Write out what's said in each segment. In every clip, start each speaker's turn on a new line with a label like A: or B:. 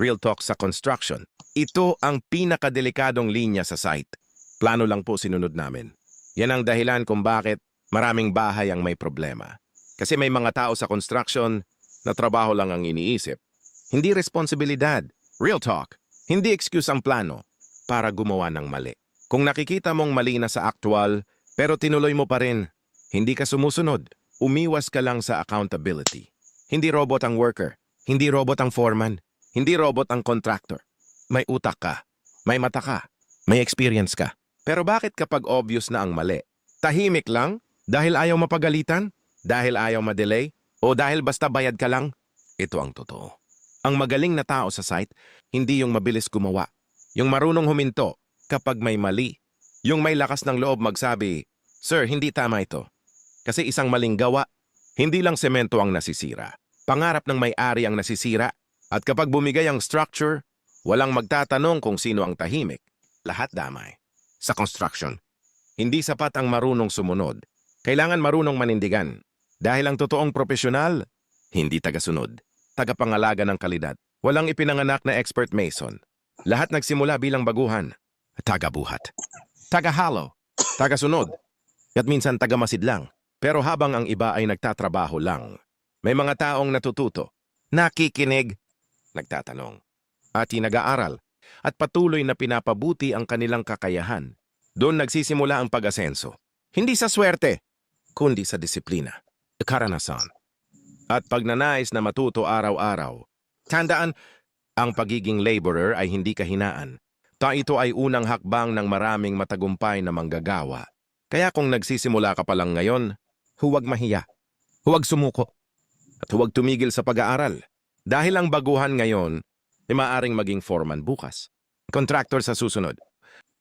A: Real talk sa construction. Ito ang pinakadelikadong linya sa site. Plano lang po sinunod namin. Yan ang dahilan kung bakit maraming bahay ang may problema. Kasi may mga tao sa construction na trabaho lang ang iniisip. Hindi responsibilidad. Real talk. Hindi excuse ang plano para gumawa ng mali. Kung nakikita mong mali na sa actual, pero tinuloy mo pa rin, hindi ka sumusunod. Umiwas ka lang sa accountability. Hindi robot ang worker. Hindi robot ang foreman. Hindi robot ang contractor. May utak ka. May mata ka. May experience ka. Pero bakit kapag obvious na ang mali? Tahimik lang? Dahil ayaw mapagalitan? Dahil ayaw madelay? O dahil basta bayad ka lang? Ito ang totoo. Ang magaling na tao sa site, hindi yung mabilis gumawa. Yung marunong huminto kapag may mali. Yung may lakas ng loob magsabi, "Sir, hindi tama ito." Kasi isang maling gawa, hindi lang semento ang nasisira. Pangarap ng may-ari ang nasisira. At kapag bumigay ang structure, walang magtatanong kung sino ang tahimik. Lahat damay. Sa construction, hindi sapat ang marunong sumunod. Kailangan marunong manindigan. Dahil ang totoong profesional, hindi tagasunod. Tagapangalaga ng kalidad. Walang ipinanganak na expert mason. Lahat nagsimula bilang baguhan. Tagabuhat. Tagahalo. Tagasunod. At minsan tagamasid lang. Pero habang ang iba ay nagtatrabaho lang, may mga taong natututo, nakikinig, nagtatanong, at nag-aaral, at patuloy na pinapabuti ang kanilang kakayahan. Doon nagsisimula ang pag-asenso. Hindi sa swerte, kundi sa disiplina, karanasan. At pagnanais na matuto araw-araw, tandaan, ang pagiging laborer ay hindi kahinaan. Ito ay unang hakbang ng maraming matagumpay na manggagawa. Kaya kung nagsisimula ka pa lang ngayon, huwag mahiya, huwag sumuko, at huwag tumigil sa pag-aaral. Dahil ang baguhan ngayon ay maaaring maging foreman bukas, contractor sa susunod.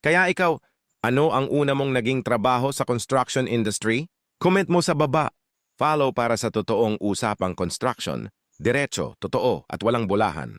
A: Kaya ikaw, ano ang una mong naging trabaho sa construction industry? Comment mo sa baba. Follow para sa totoong usapang construction, diretso, totoo at walang bulahan.